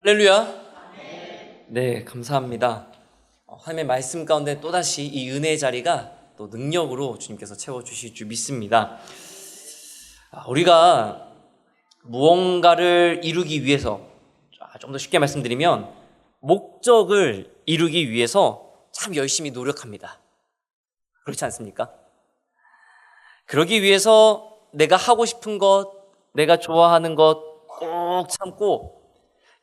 할렐루야. 네, 감사합니다. 하나님의 말씀 가운데 또다시 이 은혜의 자리가 또 능력으로 주님께서 채워주실 줄 믿습니다. 우리가 무언가를 이루기 위해서, 좀 더 쉽게 말씀드리면 목적을 이루기 위해서 참 열심히 노력합니다. 그렇지 않습니까? 그러기 위해서 내가 하고 싶은 것, 내가 좋아하는 것 꼭 참고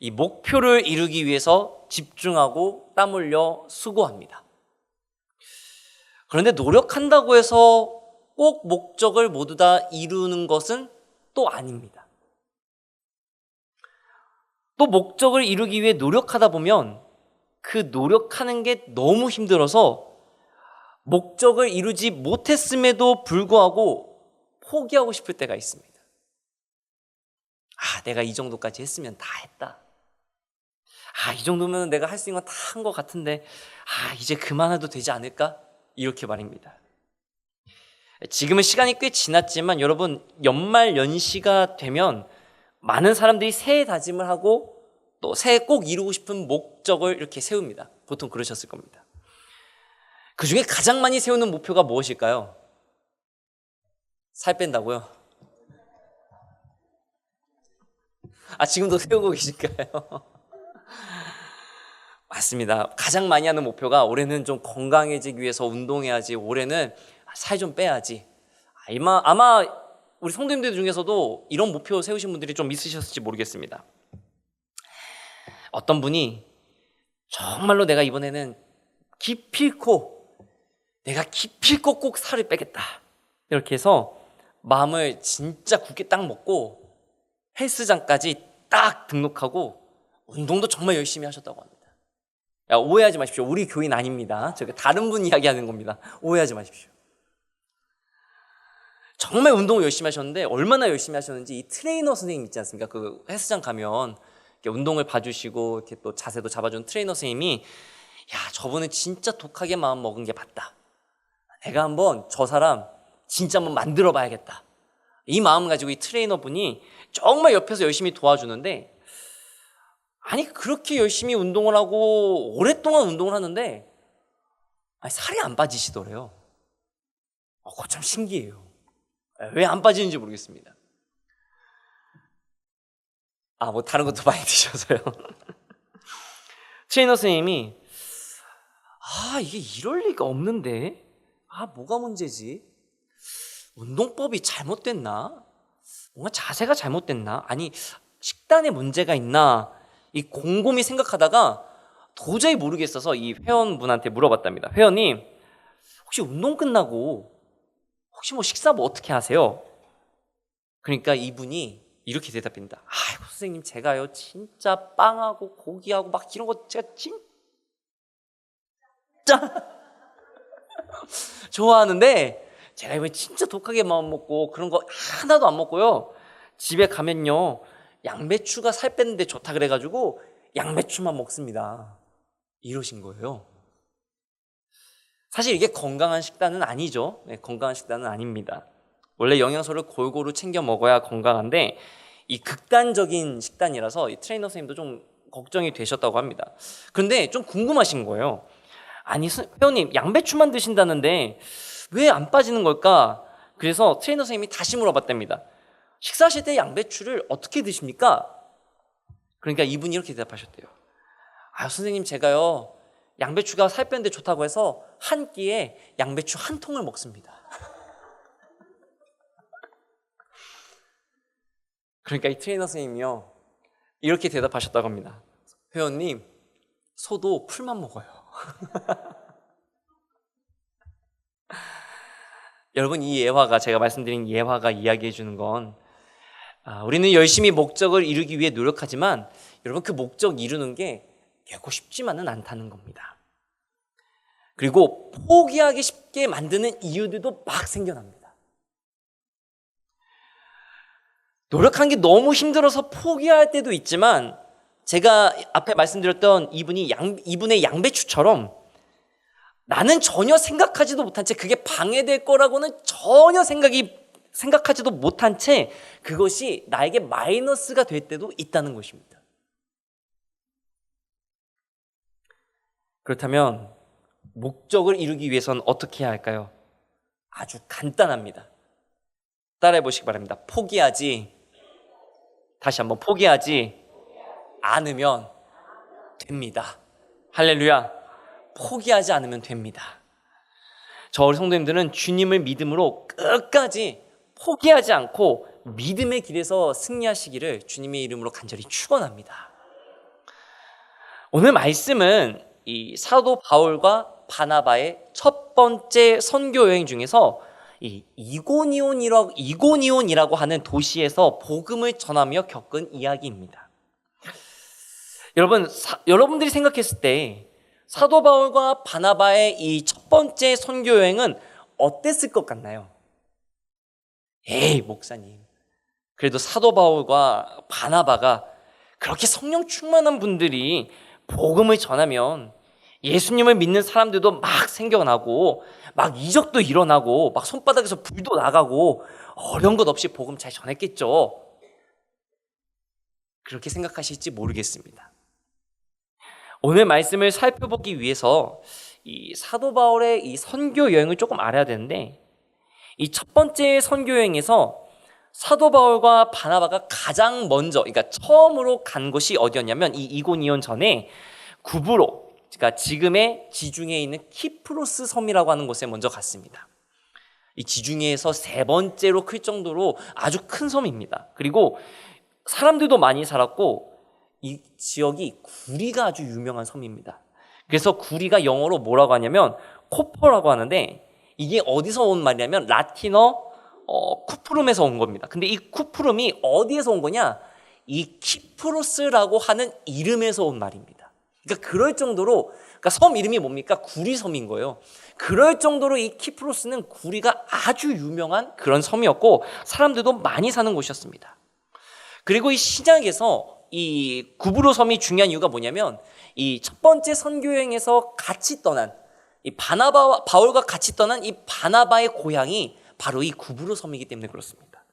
이 목표를 이루기 위해서 집중하고 땀 흘려 수고합니다. 그런데 노력한다고 해서 꼭 목적을 모두 다 이루는 것은 또 아닙니다. 또 목적을 이루기 위해 노력하다 보면 그 노력하는 게 너무 힘들어서 목적을 이루지 못했음에도 불구하고 포기하고 싶을 때가 있습니다. 내가 이 정도까지 했으면 다 했다. 이 정도면 내가 할 수 있는 건 다 한 것 같은데 이제 그만해도 되지 않을까? 이렇게 말입니다. 지금은 시간이 꽤 지났지만 여러분, 연말 연시가 되면 많은 사람들이 새해 다짐을 하고 또 새해 꼭 이루고 싶은 목적을 이렇게 세웁니다. 보통 그러셨을 겁니다. 그 중에 가장 많이 세우는 목표가 무엇일까요? 살 뺀다고요? 지금도 세우고 계실까요? 맞습니다. 가장 많이 하는 목표가 올해는 좀 건강해지기 위해서 운동해야지, 올해는 살 좀 빼야지. 아마 우리 성도님들 중에서도 이런 목표 세우신 분들이 좀 있으셨을지 모르겠습니다. 어떤 분이 정말로 내가 이번에는 기필코 꼭 살을 빼겠다, 이렇게 해서 마음을 진짜 굳게 딱 먹고 헬스장까지 딱 등록하고 운동도 정말 열심히 하셨다고 합니다. 오해하지 마십시오. 우리 교인 아닙니다. 저기 다른 분 이야기하는 겁니다. 오해하지 마십시오. 정말 운동을 열심히 하셨는데 얼마나 열심히 하셨는지 이 트레이너 선생님 있지 않습니까? 그 헬스장 가면 이렇게 운동을 봐주시고 이렇게 또 자세도 잡아주는 트레이너 선생님이 저분은 진짜 독하게 마음 먹은 게 맞다. 내가 한번 저 사람 진짜 한번 만들어 봐야겠다. 이 마음 가지고 이 트레이너 분이 정말 옆에서 열심히 도와주는데 그렇게 열심히 운동을 하고 오랫동안 운동을 하는데 살이 안 빠지시더래요. 그거 참 신기해요. 왜 안 빠지는지 모르겠습니다. 뭐 다른 것도 많이 드셔서요. 트레이너 선생님이 이게 이럴 리가 없는데 뭐가 문제지? 운동법이 잘못됐나? 뭔가 자세가 잘못됐나? 식단에 문제가 있나? 이 곰곰이 생각하다가 도저히 모르겠어서 이 회원분한테 물어봤답니다. 회원님, 혹시 운동 끝나고 혹시 식사 어떻게 하세요? 그러니까 이분이 이렇게 대답합니다. 선생님, 제가요 진짜 빵하고 고기하고 막 이런 거 제가 진짜 좋아하는데 제가 이번에 진짜 독하게 마음 먹고 그런 거 하나도 안 먹고요, 집에 가면요 양배추가 살 빼는데 좋다 그래가지고 양배추만 먹습니다. 이러신 거예요. 사실 이게 건강한 식단은 아니죠. 건강한 식단은 아닙니다. 원래 영양소를 골고루 챙겨 먹어야 건강한데 이 극단적인 식단이라서 이 트레이너 선생님도 좀 걱정이 되셨다고 합니다. 그런데 좀 궁금하신 거예요. 회원님, 양배추만 드신다는데 왜 안 빠지는 걸까? 그래서 트레이너 선생님이 다시 물어봤답니다. 식사하실 때 양배추를 어떻게 드십니까? 그러니까 이분이 이렇게 대답하셨대요. 선생님, 제가요 양배추가 살 빼는데 좋다고 해서 한 끼에 양배추 한 통을 먹습니다. 그러니까 이 트레이너 선생님이요 이렇게 대답하셨다고 합니다. 회원님, 소도 풀만 먹어요. 여러분, 이 예화가, 제가 말씀드린 예화가 이야기해 주는 건 우리는 열심히 목적을 이루기 위해 노력하지만 여러분, 그 목적 이루는 게 결코 쉽지만은 않다는 겁니다. 그리고 포기하기 쉽게 만드는 이유들도 막 생겨납니다. 노력한 게 너무 힘들어서 포기할 때도 있지만 제가 앞에 말씀드렸던 이분의 양배추처럼 나는 전혀 생각하지도 못한 채 그게 방해될 거라고는 전혀 생각하지도 못한 채 그것이 나에게 마이너스가 될 때도 있다는 것입니다. 그렇다면 목적을 이루기 위해서는 어떻게 해야 할까요? 아주 간단합니다. 따라해 보시기 바랍니다. 다시 한번 포기하지 않으면 됩니다. 할렐루야. 포기하지 않으면 됩니다. 저 우리 성도님들은 주님을 믿음으로 끝까지 포기하지 않고 믿음의 길에서 승리하시기를 주님의 이름으로 간절히 축원합니다. 오늘 말씀은 이 사도 바울과 바나바의 첫 번째 선교 여행 중에서 이 이고니온이라고 하는 도시에서 복음을 전하며 겪은 이야기입니다. 여러분들이 생각했을 때 사도 바울과 바나바의 이 첫 번째 선교 여행은 어땠을 것 같나요? 에이, 목사님. 그래도 사도 바울과 바나바가 그렇게 성령 충만한 분들이 복음을 전하면 예수님을 믿는 사람들도 막 생겨나고 막 이적도 일어나고 막 손바닥에서 불도 나가고 어려운 것 없이 복음 잘 전했겠죠. 그렇게 생각하실지 모르겠습니다. 오늘 말씀을 살펴보기 위해서 이 사도 바울의 이 선교 여행을 조금 알아야 되는데, 이 첫 번째 선교 여행에서 사도 바울과 바나바가 가장 먼저, 그러니까 처음으로 간 곳이 어디였냐면 이 이고니온 전에 구브로, 그러니까 지금의 지중해에 있는 키프로스 섬이라고 하는 곳에 먼저 갔습니다. 이 지중해에서 세 번째로 클 정도로 아주 큰 섬입니다. 그리고 사람들도 많이 살았고 이 지역이 구리가 아주 유명한 섬입니다. 그래서 구리가 영어로 뭐라고 하냐면 코퍼라고 하는데, 이게 어디서 온 말이냐면 라틴어 쿠프룸에서 온 겁니다. 근데 이 쿠프룸이 어디에서 온 거냐? 이 키프로스라고 하는 이름에서 온 말입니다. 그러니까 그럴 정도로, 그러니까 섬 이름이 뭡니까? 구리섬인 거예요. 그럴 정도로 이 키프로스는 구리가 아주 유명한 그런 섬이었고 사람들도 많이 사는 곳이었습니다. 그리고 이 신약에서 이 구브로 섬이 중요한 이유가 뭐냐면, 이 첫 번째 선교 여행에서 같이 떠난 이 바울과 같이 떠난 이 바나바의 고향이 바로 이 구브로 섬이기 때문에 그렇습니다.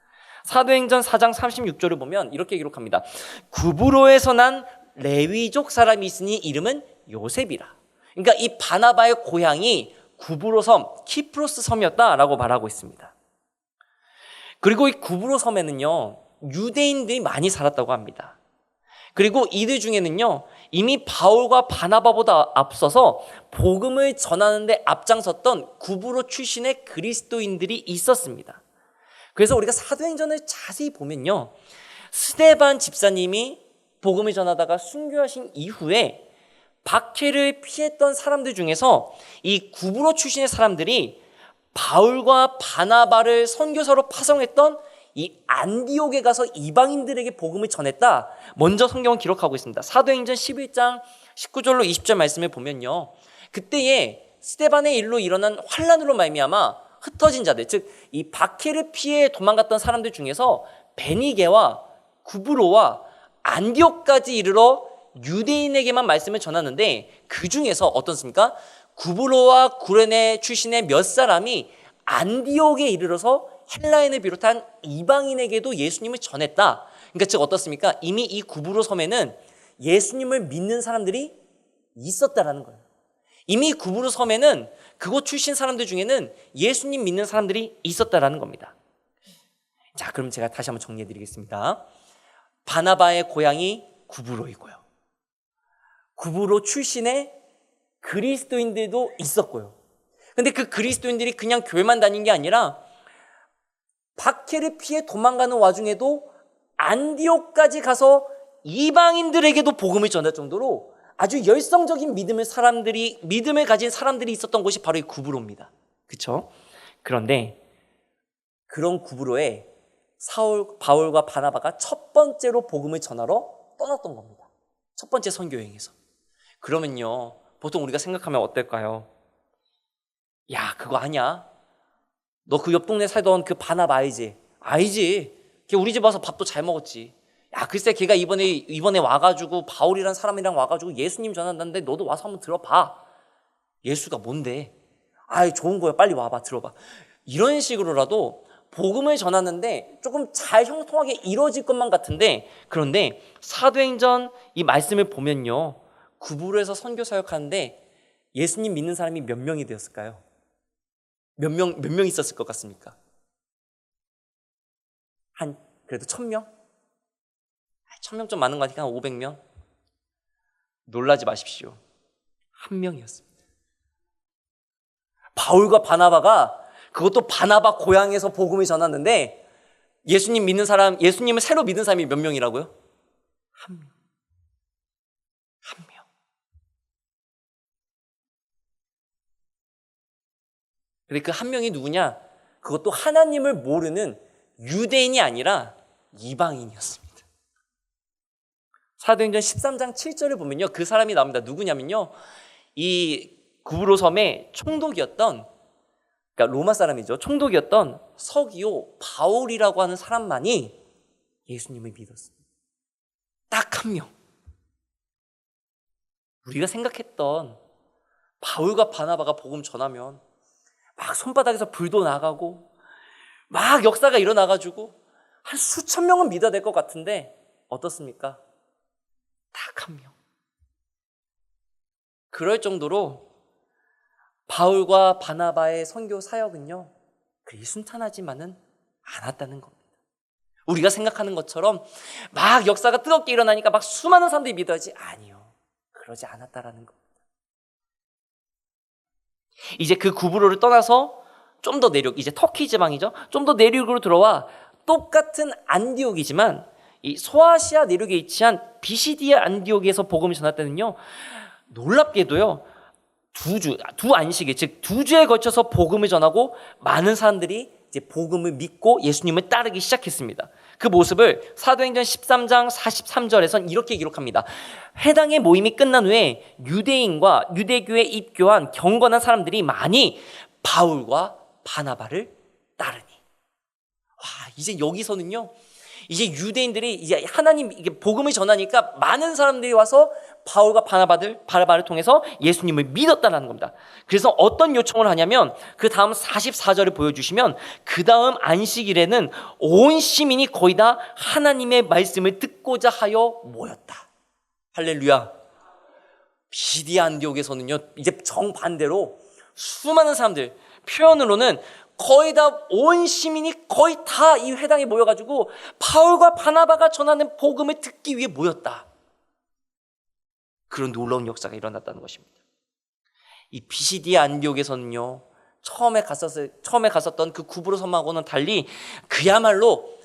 사도행전 4장 36절을 보면 이렇게 기록합니다. 구브로에서 난 레위족 사람이 있으니 이름은 요셉이라. 그러니까 이 바나바의 고향이 구브로 섬, 키프로스 섬이었다라고 말하고 있습니다. 그리고 이 구브로 섬에는요, 유대인들이 많이 살았다고 합니다. 그리고 이들 중에는요, 이미 바울과 바나바보다 앞서서 복음을 전하는데 앞장섰던 구브로 출신의 그리스도인들이 있었습니다. 그래서 우리가 사도행전을 자세히 보면요, 스데반 집사님이 복음을 전하다가 순교하신 이후에 박해를 피했던 사람들 중에서 이 구브로 출신의 사람들이 바울과 바나바를 선교사로 파송했던 이 안디옥에 가서 이방인들에게 복음을 전했다, 먼저 성경은 기록하고 있습니다. 사도행전 11장 19절로 20절 말씀을 보면요, 그때에 스데반의 일로 일어난 환란으로 말미암아 흩어진 자들, 즉 이 박해를 피해 도망갔던 사람들 중에서 베니게와 구브로와 안디옥까지 이르러 유대인에게만 말씀을 전하는데, 그 중에서 어떻습니까? 구브로와 구레네 출신의 몇 사람이 안디옥에 이르러서 헬라인을 비롯한 이방인에게도 예수님을 전했다. 그러니까 즉 어떻습니까? 이미 이 구브로 섬에는 예수님을 믿는 사람들이 있었다라는 거예요. 이미 구브로 섬에는 그곳 출신 사람들 중에는 예수님 믿는 사람들이 있었다라는 겁니다. 자, 그럼 제가 다시 한번 정리해 드리겠습니다. 바나바의 고향이 구브로이고요, 구브로 출신의 그리스도인들도 있었고요. 근데 그 그리스도인들이 그냥 교회만 다닌 게 아니라 박해를 피해 도망가는 와중에도 안디옥까지 가서 이방인들에게도 복음을 전할 정도로 아주 열성적인 믿음을 가진 사람들이 있었던 곳이 바로 이 구브로입니다. 그렇죠? 그런데 그런 구브로에 바울과 바나바가 첫 번째로 복음을 전하러 떠났던 겁니다. 첫 번째 선교 여행에서. 그러면요, 보통 우리가 생각하면 어떨까요? 야, 그거 아니야? 너 그 옆 동네 살던 그 바나바 알지? 알지? 걔 우리 집 와서 밥도 잘 먹었지. 야, 글쎄 걔가 이번에 와가지고 바울이란 사람이랑 와가지고 예수님 전한다는데 너도 와서 한번 들어봐. 예수가 뭔데? 아이, 좋은 거야, 빨리 와봐, 들어봐. 이런 식으로라도 복음을 전하는데 조금 잘 형통하게 이루어질 것만 같은데, 그런데 사도행전 이 말씀을 보면요, 구브로에서 선교 사역하는데 예수님 믿는 사람이 몇 명이 되었을까요? 몇 명 있었을 것 같습니까? 그래도 1,000명? 1,000명 좀 많은 거 같으니까 한 500명? 놀라지 마십시오. 한 명이었습니다. 바울과 바나바가, 그것도 바나바 고향에서 복음을 전했는데, 예수님 믿는 사람, 예수님을 새로 믿는 사람이 몇 명이라고요? 한 명. 한 명. 근데 그 한 명이 누구냐? 그것도 하나님을 모르는 유대인이 아니라 이방인이었습니다. 사도행전 13장 7절을 보면요, 그 사람이 나옵니다. 누구냐면요, 이 구브로 섬의 총독이었던, 그러니까 로마 사람이죠, 총독이었던 서기오 바울이라고 하는 사람만이 예수님을 믿었습니다. 딱 한 명. 우리가 생각했던 바울과 바나바가 복음 전하면 막 손바닥에서 불도 나가고 막 역사가 일어나가지고 한 수천 명은 믿어야 될 것 같은데 어떻습니까? 딱 한 명. 그럴 정도로 바울과 바나바의 선교 사역은요, 그리 순탄하지만은 않았다는 겁니다. 우리가 생각하는 것처럼 막 역사가 뜨겁게 일어나니까 막 수많은 사람들이 믿어야지, 아니요, 그러지 않았다라는 겁니다. 이제 그 구브로를 떠나서 좀 더 내륙, 이제 터키 지방이죠, 좀 더 내륙으로 들어와 똑같은 안디옥이지만 이 소아시아 내륙에 위치한 비시디아 안디옥에서 복음을 전할 때는요, 놀랍게도요, 두 안식일, 즉 2주에 걸쳐서 복음을 전하고 많은 사람들이 이제 복음을 믿고 예수님을 따르기 시작했습니다. 그 모습을 사도행전 13장 43절에선 이렇게 기록합니다. 회당의 모임이 끝난 후에 유대인과 유대교에 입교한 경건한 사람들이 많이 바울과 바나바를 따르니. 와, 이제 여기서는요, 이제 유대인들이 이제 하나님 이게 복음을 전하니까 많은 사람들이 와서 바울과 바나바를 통해서 예수님을 믿었다는 겁니다. 그래서 어떤 요청을 하냐면, 그 다음 44절을 보여주시면, 그 다음 안식일에는 온 시민이 거의 다 하나님의 말씀을 듣고자 하여 모였다. 할렐루야. 비시디아 안디옥에서는요, 이제 정반대로 수많은 사람들, 표현으로는 거의 다 온 시민이 거의 다 이 회당에 모여가지고 바울과 바나바가 전하는 복음을 듣기 위해 모였다. 그런 놀라운 역사가 일어났다는 것입니다. 이 비시디아 안디옥에서는요, 처음에 갔었던 그 구브로 섬하고는 달리 그야말로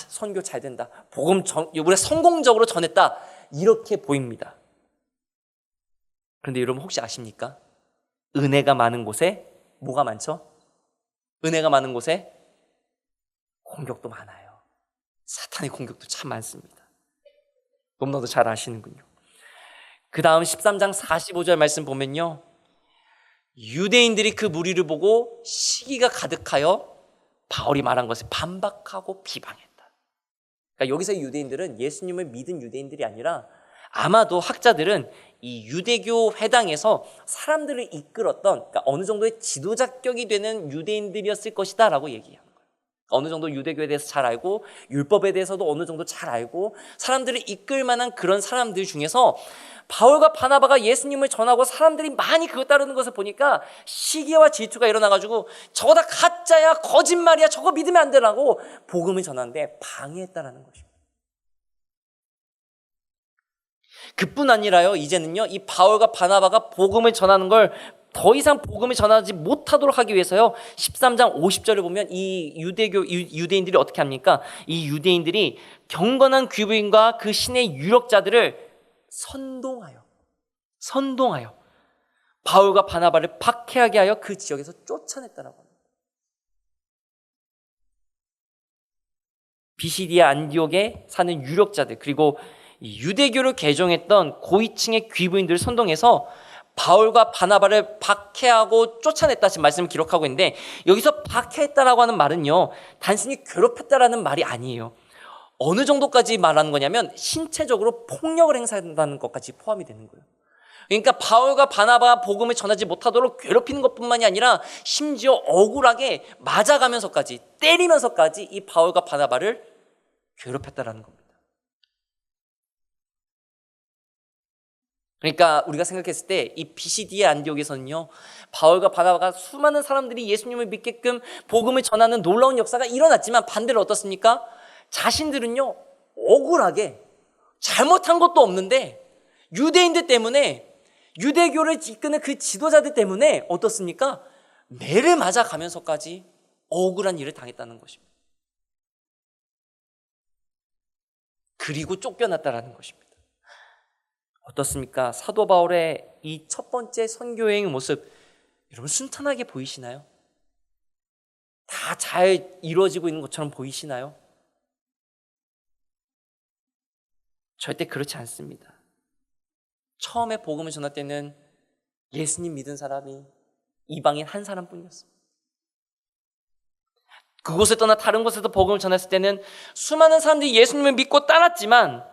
선교 잘 된다, 복음 우리가 성공적으로 전했다, 이렇게 보입니다. 그런데 여러분 혹시 아십니까? 은혜가 많은 곳에 뭐가 많죠? 은혜가 많은 곳에 공격도 많아요. 사탄의 공격도 참 많습니다. 너무나도 잘 아시는군요. 그 다음 13장 45절 말씀 보면요, 유대인들이 그 무리를 보고 시기가 가득하여 바울이 말한 것을 반박하고 비방했다. 그러니까 여기서 유대인들은 예수님을 믿은 유대인들이 아니라, 아마도 학자들은 이 유대교 회당에서 사람들을 이끌었던, 그러니까 어느 정도의 지도자격이 되는 유대인들이었을 것이다 라고 얘기합니다. 어느 정도 유대교에 대해서 잘 알고 율법에 대해서도 어느 정도 잘 알고 사람들을 이끌 만한 그런 사람들 중에서 바울과 바나바가 예수님을 전하고 사람들이 많이 그거 따르는 것을 보니까 시기와 질투가 일어나가지고 저거 다 가짜야, 거짓말이야, 저거 믿으면 안 되라고 복음을 전하는데 방해했다라는 것입니다. 그뿐 아니라요, 이제는요, 이 바울과 바나바가 복음을 전하는 걸 더 이상 복음을 전하지 못하도록 하기 위해서요, 13장 50절을 보면 이 유대인들이 어떻게 합니까? 이 유대인들이 경건한 귀부인과 그 신의 유력자들을 선동하여 바울과 바나바를 박해하게 하여 그 지역에서 쫓아냈다라고 합니다. 비시디아 안디옥에 사는 유력자들, 그리고 유대교를 개종했던 고위층의 귀부인들을 선동해서 바울과 바나바를 박해하고 쫓아냈다, 지금 말씀을 기록하고 있는데, 여기서 박해했다라고 하는 말은요, 단순히 괴롭혔다라는 말이 아니에요. 어느 정도까지 말하는 거냐면 신체적으로 폭력을 행사한다는 것까지 포함이 되는 거예요. 그러니까 바울과 바나바가 복음을 전하지 못하도록 괴롭히는 것뿐만이 아니라 심지어 억울하게 맞아가면서까지, 때리면서까지 이 바울과 바나바를 괴롭혔다라는 겁니다. 그러니까 우리가 생각했을 때 이 비시디의 안디옥에서는요, 바울과 바나바가 수많은 사람들이 예수님을 믿게끔 복음을 전하는 놀라운 역사가 일어났지만, 반대로 어떻습니까? 자신들은요, 억울하게 잘못한 것도 없는데 유대인들 때문에, 유대교를 이끄는 그 지도자들 때문에 어떻습니까? 매를 맞아가면서까지 억울한 일을 당했다는 것입니다. 그리고 쫓겨났다라는 것입니다. 어떻습니까? 사도 바울의 이 첫 번째 선교여행의 모습, 여러분 순탄하게 보이시나요? 다 잘 이루어지고 있는 것처럼 보이시나요? 절대 그렇지 않습니다. 처음에 복음을 전할 때는 예수님 믿은 사람이 이방인 한 사람뿐이었습니다. 그곳을 떠나 다른 곳에서 복음을 전했을 때는 수많은 사람들이 예수님을 믿고 따랐지만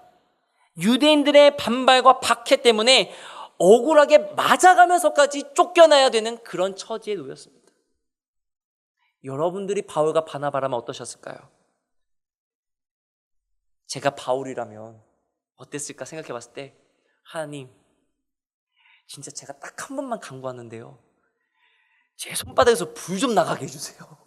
유대인들의 반발과 박해 때문에 억울하게 맞아가면서까지 쫓겨나야 되는 그런 처지에 놓였습니다. 여러분들이 바울과 바나바라면 어떠셨을까요? 제가 바울이라면 어땠을까 생각해 봤을 때, 하나님, 진짜 제가 딱 한 번만 간구하는데요, 제 손바닥에서 불 좀 나가게 해주세요.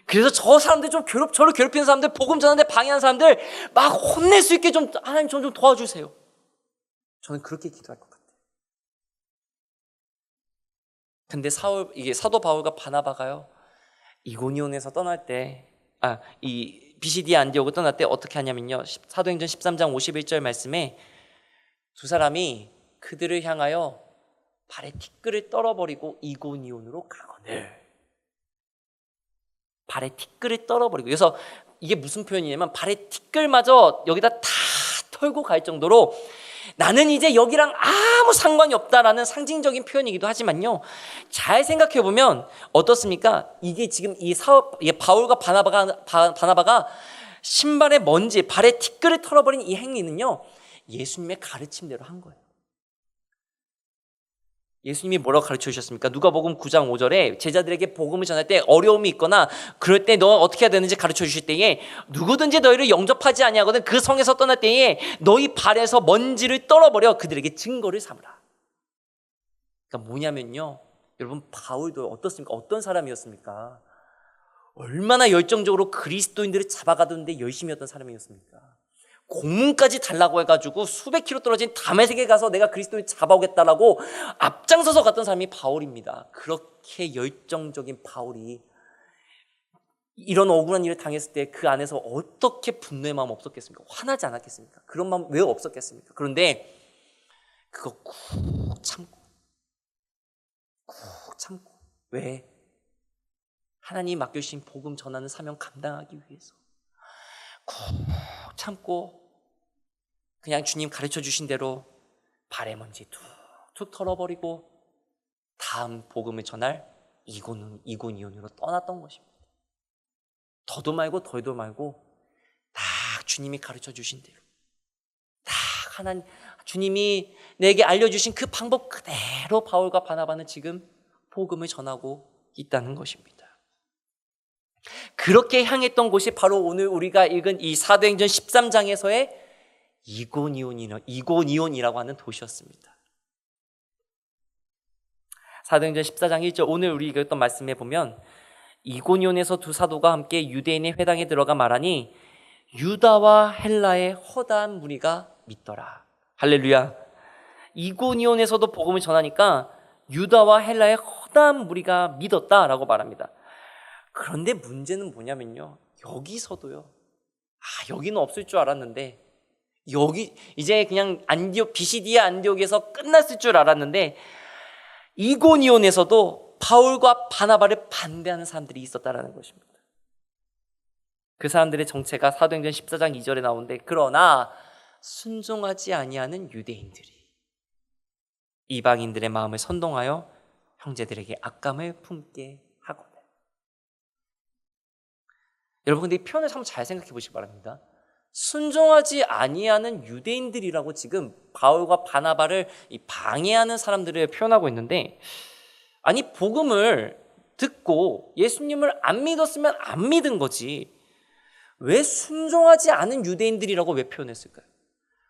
그래서 저 사람들 저를 괴롭히는 사람들, 복음 전하는데 방해하는 사람들 막 혼낼 수 있게 좀, 하나님 좀 도와주세요. 저는 그렇게 기도할 것 같아요. 근데 이게 사도 바울과 바나바가요, 이고니온에서 떠날 때, 이 비시디아 안디옥을 떠날 때 어떻게 하냐면요, 사도행전 13장 51절 말씀에 두 사람이 그들을 향하여 발에 티끌을 떨어버리고 이고니온으로 가거늘. 발에 티끌을 떨어버리고, 그래서 이게 무슨 표현이냐면 발에 티끌마저 여기다 다 털고 갈 정도로 나는 이제 여기랑 아무 상관이 없다라는 상징적인 표현이기도 하지만요, 잘 생각해 보면 어떻습니까? 이게 지금 바울과 바나바가 신발에 먼지, 발에 티끌을 털어버린 이 행위는요, 예수님의 가르침대로 한 거예요. 예수님이 뭐라고 가르쳐 주셨습니까? 누가복음 9장 5절에 제자들에게 복음을 전할 때 어려움이 있거나 그럴 때 너 어떻게 해야 되는지 가르쳐 주실 때에, 누구든지 너희를 영접하지 아니하거든 그 성에서 떠날 때에 너희 발에서 먼지를 떨어버려 그들에게 증거를 삼으라. 그러니까 뭐냐면요, 여러분, 바울도 어떻습니까? 어떤 사람이었습니까? 얼마나 열정적으로 그리스도인들을 잡아가던데 열심히 했던 사람이었습니까? 공문까지 달라고 해가지고 수백 킬로 떨어진 다메섹에 가서 내가 그리스도인 잡아오겠다라고 앞장서서 갔던 사람이 바울입니다. 그렇게 열정적인 바울이 이런 억울한 일을 당했을 때 그 안에서 어떻게 분노의 마음 없었겠습니까? 화나지 않았겠습니까? 그런 마음 왜 없었겠습니까? 그런데 그거 꾹 참고 왜? 하나님이 맡겨주신 복음 전하는 사명 감당하기 위해서 꾹 참고 그냥 주님 가르쳐 주신 대로 발에 먼지 툭툭 털어버리고 다음 복음을 전할 이고니온으로 떠났던 것입니다. 더도 말고 덜도 말고 딱 주님이 가르쳐 주신 대로, 딱 주님이 내게 알려주신 그 방법 그대로 바울과 바나바는 지금 복음을 전하고 있다는 것입니다. 그렇게 향했던 곳이 바로 오늘 우리가 읽은 이 사도행전 13장에서의 이고니온이라고 하는 도시였습니다. 사도행전 14장 1절, 오늘 우리 읽었던 말씀에 보면 이고니온에서 두 사도가 함께 유대인의 회당에 들어가 말하니 유다와 헬라의 허다한 무리가 믿더라. 할렐루야. 이고니온에서도 복음을 전하니까 유다와 헬라의 허다한 무리가 믿었다라고 말합니다. 그런데 문제는 뭐냐면요, 여기서도요, 여기는 없을 줄 알았는데, 여기 이제 그냥 비시디아 안디옥에서 끝났을 줄 알았는데 이고니온에서도 바울과 바나바를 반대하는 사람들이 있었다라는 것입니다. 그 사람들의 정체가 사도행전 14장 2절에 나오는데, 그러나 순종하지 아니하는 유대인들이 이방인들의 마음을 선동하여 형제들에게 악감을 품게 하거든. 여러분, 근데 이 표현을 한번 잘 생각해 보시기 바랍니다. 순종하지 아니하는 유대인들이라고 지금 바울과 바나바를 방해하는 사람들을 표현하고 있는데, 아니, 복음을 듣고 예수님을 안 믿었으면 안 믿은 거지 왜 순종하지 않은 유대인들이라고 왜 표현했을까요?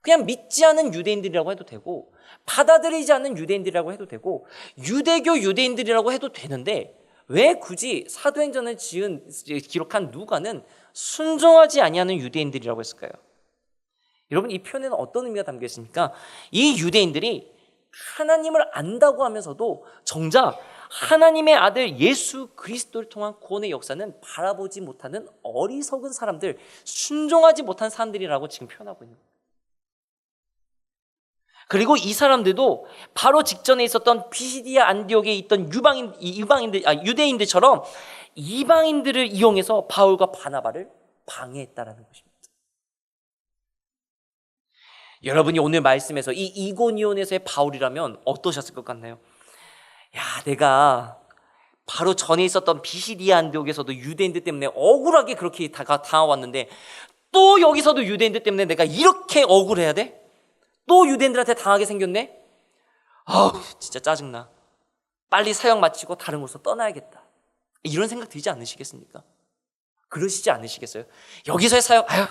그냥 믿지 않은 유대인들이라고 해도 되고 받아들이지 않는 유대인들이라고 해도 되고 유대교 유대인들이라고 해도 되는데 왜 굳이 사도행전을 기록한 누가는 순종하지 아니하는 유대인들이라고 했을까요? 여러분, 이 표현에는 어떤 의미가 담겨 있습니까? 이 유대인들이 하나님을 안다고 하면서도 정작 하나님의 아들 예수 그리스도를 통한 구원의 역사는 바라보지 못하는 어리석은 사람들, 순종하지 못한 사람들이라고 지금 표현하고 있는 거예요. 그리고 이 사람들도 바로 직전에 있었던 피시디아 안디옥에 있던 유대인들처럼 이방인들을 이용해서 바울과 바나바를 방해했다라는 것입니다. 여러분이 오늘 말씀에서 이 이고니온에서의 바울이라면 어떠셨을 것 같나요? 야, 내가 바로 전에 있었던 비시디아 안디옥에서도 유대인들 때문에 억울하게 그렇게 당해왔는데 또 여기서도 유대인들 때문에 내가 이렇게 억울해야 돼? 또 유대인들한테 당하게 생겼네? 아우, 진짜 짜증나. 빨리 사역 마치고 다른 곳으로 떠나야겠다. 이런 생각 들지 않으시겠습니까? 그러시지 않으시겠어요? 여기서의 사역, 아유,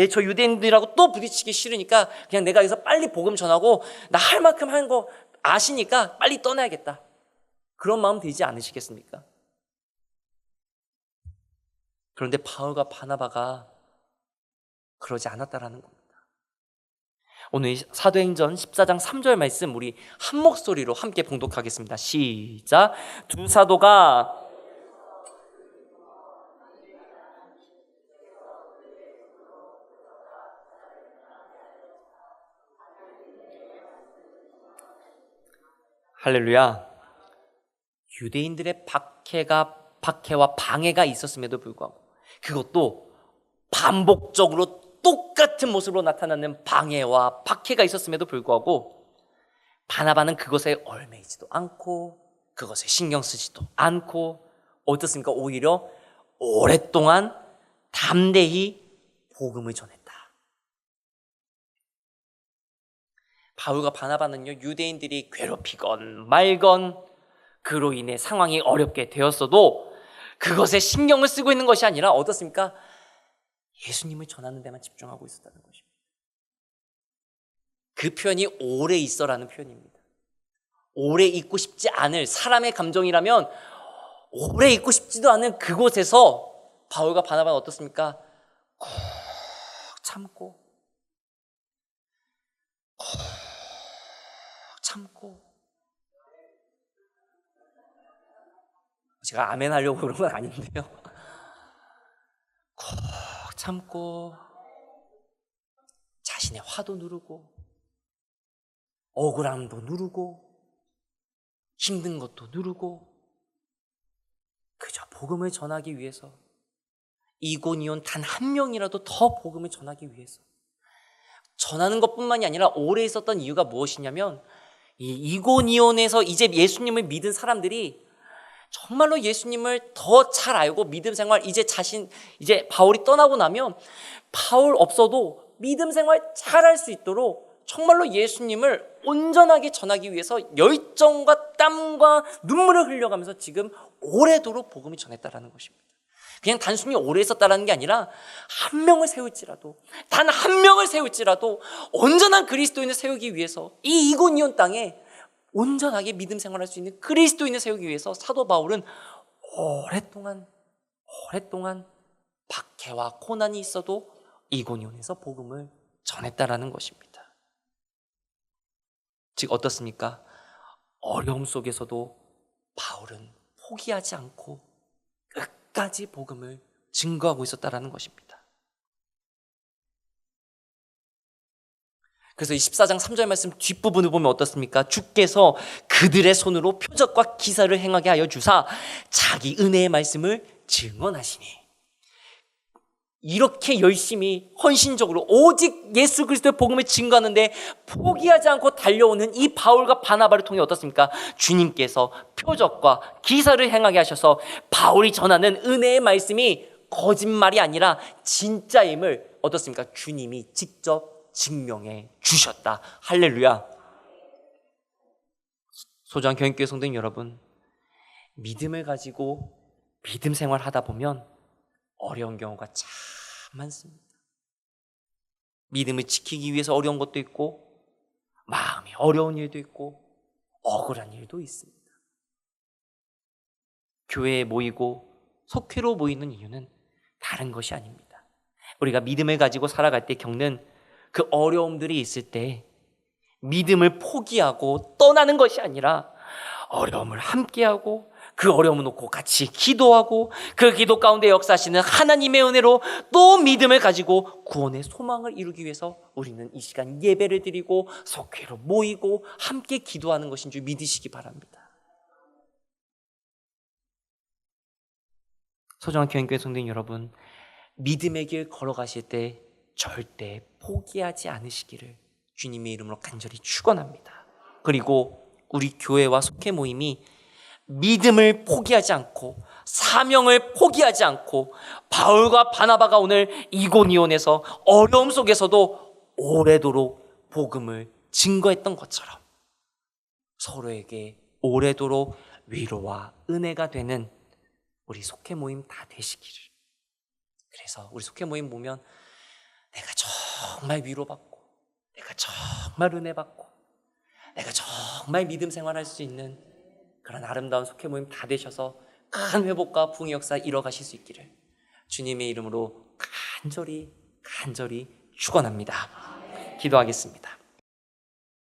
저 유대인들하고 또 부딪히기 싫으니까 그냥 내가 여기서 빨리 복음 전하고 나 할 만큼 한 거 아시니까 빨리 떠나야겠다. 그런 마음 들지 않으시겠습니까? 그런데 바울과 바나바가 그러지 않았다라는 겁니다. 오늘 사도행전 14장 3절 말씀 우리 한 목소리로 함께 봉독하겠습니다. 시작. 두 사도가 할렐루야. 유대인들의 박해와 방해가 있었음에도 불구하고 그것도 반복적으로 똑같은 모습으로 나타나는 방해와 박해가 있었음에도 불구하고 바나바는 그것에 얽매이지도 않고 그것에 신경 쓰지도 않고 어떻습니까? 오히려 오랫동안 담대히 복음을 전했다. 바울과 바나바는요, 유대인들이 괴롭히건 말건 그로 인해 상황이 어렵게 되었어도 그것에 신경을 쓰고 있는 것이 아니라 어떻습니까? 예수님을 전하는 데만 집중하고 있었다는 것입니다. 그 표현이 오래 있어라는 표현입니다. 오래 있고 싶지 않을 사람의 감정이라면 오래 있고 싶지도 않은 그곳에서 바울과 바나바는 어떻습니까? 꾹 참고 제가 아멘 하려고 그런 건 아닌데요. 꾹 참고 자신의 화도 누르고 억울함도 누르고 힘든 것도 누르고 그저 복음을 전하기 위해서 이고니온 단 한 명이라도 더 복음을 전하기 위해서 전하는 것뿐만이 아니라 오래 있었던 이유가 무엇이냐면 이 이고니온에서 이제 예수님을 믿은 사람들이 정말로 예수님을 더 잘 알고 믿음 생활 이제 바울이 떠나고 나면 바울 없어도 믿음 생활 잘 할 수 있도록 정말로 예수님을 온전하게 전하기 위해서 열정과 땀과 눈물을 흘려가면서 지금 오래도록 복음을 전했다라는 것입니다. 그냥 단순히 오래 있었다라는 게 아니라 한 명을 세울지라도 단 한 명을 세울지라도 온전한 그리스도인을 세우기 위해서 이 이고니온 땅에 온전하게 믿음 생활할 수 있는 그리스도인을 세우기 위해서 사도 바울은 오랫동안 박해와 고난이 있어도 이고니온에서 복음을 전했다라는 것입니다. 즉 어떻습니까? 어려움 속에서도 바울은 포기하지 않고 끝까지 복음을 증거하고 있었다라는 것입니다. 그래서 이 14장 3절 말씀 뒷부분을 보면 어떻습니까? 주께서 그들의 손으로 표적과 기사를 행하게 하여 주사 자기 은혜의 말씀을 증언하시니 이렇게 열심히 헌신적으로 오직 예수 그리스도의 복음을 증거하는데 포기하지 않고 달려오는 이 바울과 바나바를 통해 어떻습니까? 주님께서 표적과 기사를 행하게 하셔서 바울이 전하는 은혜의 말씀이 거짓말이 아니라 진짜임을 어떻습니까? 주님이 직접 증명해 주셨다. 할렐루야. 소중한 교인교회 성도님 여러분, 믿음을 가지고 믿음 생활하다 보면 어려운 경우가 참 많습니다. 믿음을 지키기 위해서 어려운 것도 있고, 마음이 어려운 일도 있고, 억울한 일도 있습니다. 교회에 모이고 속회로 모이는 이유는 다른 것이 아닙니다. 우리가 믿음을 가지고 살아갈 때 겪는 그 어려움들이 있을 때 믿음을 포기하고 떠나는 것이 아니라 어려움을 함께하고 그 어려움을 놓고 같이 기도하고 그 기도 가운데 역사하시는 하나님의 은혜로 또 믿음을 가지고 구원의 소망을 이루기 위해서 우리는 이 시간 예배를 드리고 속회로 모이고 함께 기도하는 것인 줄 믿으시기 바랍니다. 소중한 교인교회 성도님 여러분, 믿음의 길 걸어가실 때 절대 포기하지 않으시기를 주님의 이름으로 간절히 축원합니다. 그리고 우리 교회와 속회 모임이 믿음을 포기하지 않고 사명을 포기하지 않고 바울과 바나바가 오늘 이고니온에서 어려움 속에서도 오래도록 복음을 증거했던 것처럼 서로에게 오래도록 위로와 은혜가 되는 우리 속회 모임 다 되시기를. 그래서 우리 속회 모임 보면 내가 정말 위로받고 내가 정말 은혜받고 내가 정말 믿음 생활할 수 있는 그런 아름다운 속회 모임 다 되셔서 큰 회복과 부흥의 역사 이뤄가실 수 있기를 주님의 이름으로 간절히 축원합니다. 기도하겠습니다.